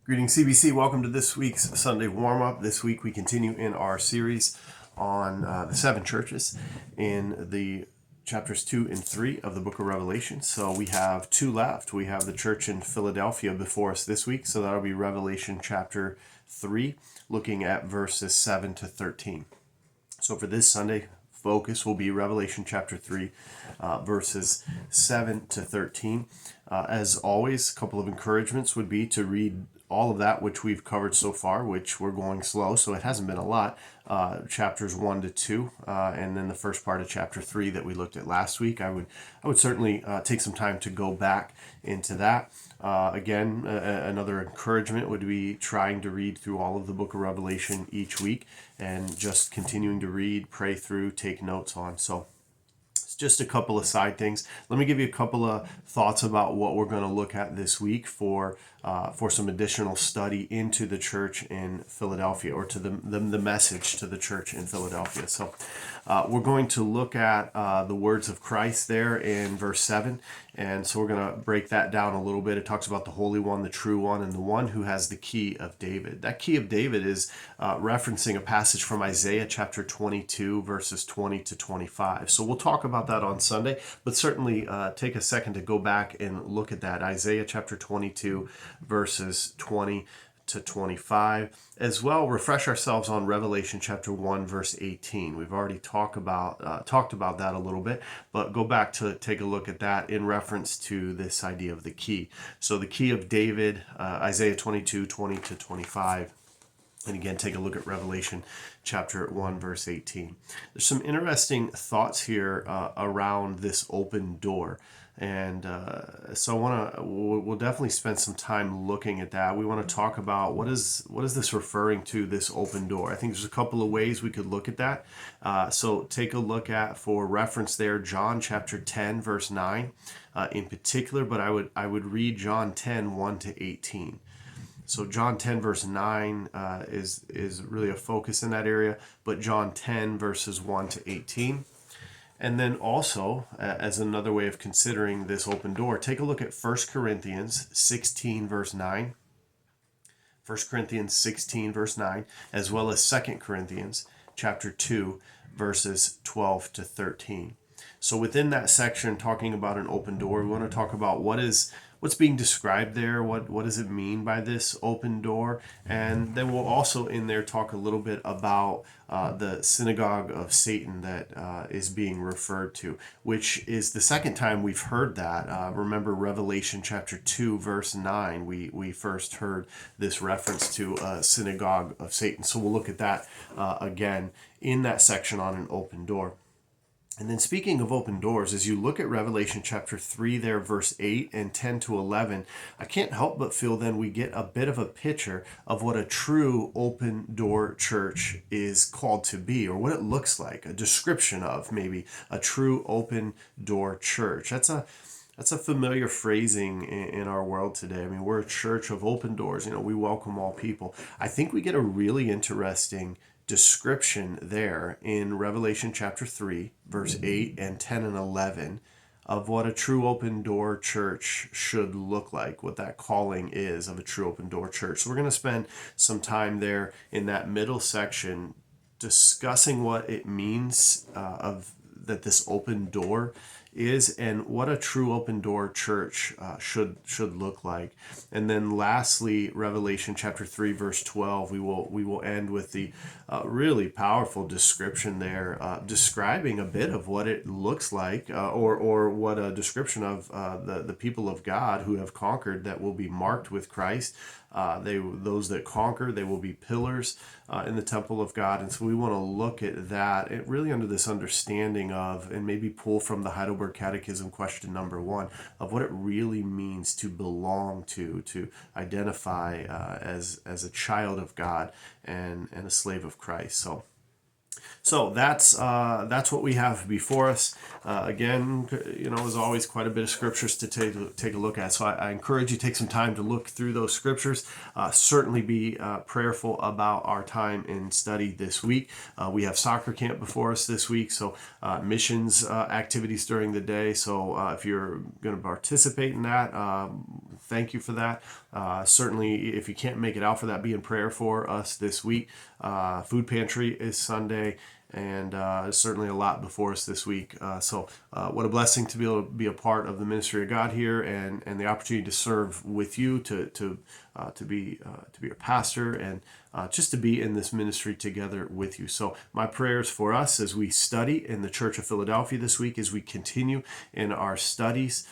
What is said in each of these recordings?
Greetings, CBC. Welcome to this week's Sunday warm-up. This week we continue in our series on the seven churches in the chapters 2 and 3 of the book of Revelation. So we have two left. We have the church in Philadelphia before us this week. So that'll be Revelation chapter 3, looking at verses 7 to 13. So for this Sunday, focus will be Revelation chapter 3, verses 7 to 13. As always, a couple of encouragements would be to read all of that which we've covered so far, which we're going slow, so it hasn't been a lot. Chapters 1 to 2, and then the first part of chapter 3 that we looked at last week. I would certainly take some time to go back into that. Again, another encouragement would be trying to read through all of the book of Revelation each week and just continuing to read, pray through, take notes on. So just a couple of side things. Let me give you a couple of thoughts about what we're going to look at this week for some additional study into the church in Philadelphia, or to the message to the church in Philadelphia. So we're going to look at the words of Christ there in verse 7. And so we're going to break that down a little bit. It talks about the Holy One, the True One, and the one who has the key of David. That key of David is referencing a passage from Isaiah chapter 22, verses 20 to 25. So we'll talk about that on Sunday, but certainly take a second to go back and look at that. Isaiah chapter 22, verses 20 to 25. As well, refresh ourselves on Revelation chapter 1, verse 18. We've already talked about that a little bit, but go back to take a look at that in reference to this idea of the key. So the key of David, Isaiah 22, 20 to 25. And again, take a look at Revelation chapter 1, verse 18. There's some interesting thoughts here around this open door. And so we'll definitely spend some time looking at that. We want to talk about what is this referring to, this open door. I think there's a couple of ways we could look at that. So take a look at, for reference there, John chapter 10, verse 9 in particular, but I would read John 10, 1 to 18. So John 10 verse 9 is really a focus in that area, but John 10 verses 1 to 18. And then also, as another way of considering this open door, take a look at 1 Corinthians 16 verse 9. 1 Corinthians 16 verse 9, as well as 2 Corinthians chapter 2 verses 12 to 13. So within that section talking about an open door, we want to talk about what's being described there, what does it mean by this open door, and then we'll also in there talk a little bit about the synagogue of Satan that is being referred to, which is the second time we've heard that. Remember Revelation chapter 2 verse 9, we first heard this reference to a synagogue of Satan. So we'll look at that again in that section on an open door. And then speaking of open doors, as you look at Revelation chapter 3 there, verse 8 and 10 to 11, I can't help but feel then we get a bit of a picture of what a true open door church is called to be, or what it looks like, a description of maybe a true open door church. That's a familiar phrasing in our world today. I mean, we're a church of open doors. We welcome all people. I think we get a really interesting description there in Revelation chapter 3, verse 8 and 10 and 11 of what a true open door church should look like, what that calling is of a true open door church. So we're going to spend some time there in that middle section discussing what it means of that this open door is, and what a true open door church should look like. And then lastly, Revelation chapter 3 verse 12, we will end with the really powerful description there, describing a bit of what it looks like, or what a description of the people of God who have conquered, that will be marked with Christ. Those that conquer, they will be pillars in the temple of God. And so we want to look at that, really under this understanding of, and maybe pull from the Heidelberg Catechism question number 1, of what it really means to belong to identify as a child of God and a slave of Christ. So So that's what we have before us. Again, as always, quite a bit of scriptures to take a look at. So I encourage you to take some time to look through those scriptures. Certainly be prayerful about our time in study this week. We have soccer camp before us this week, so missions activities during the day. So if you're going to participate in that, thank you for that. Certainly, if you can't make it out for that, be in prayer for us this week. Food pantry is Sunday, and certainly a lot before us this week. So what a blessing to be able to be a part of the ministry of God here, and the opportunity to serve with you, to be a pastor, and just to be in this ministry together with you. So my prayers for us as we study in the Church of Philadelphia this week, as we continue in our studies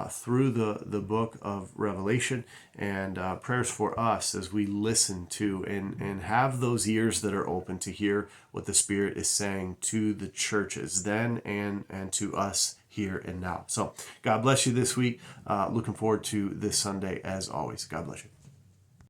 through the book of Revelation, and prayers for us as we listen to and have those ears that are open to hear what the Spirit is saying to the churches then and to us here and now. So God bless you this week. Looking forward to this Sunday as always. God bless you.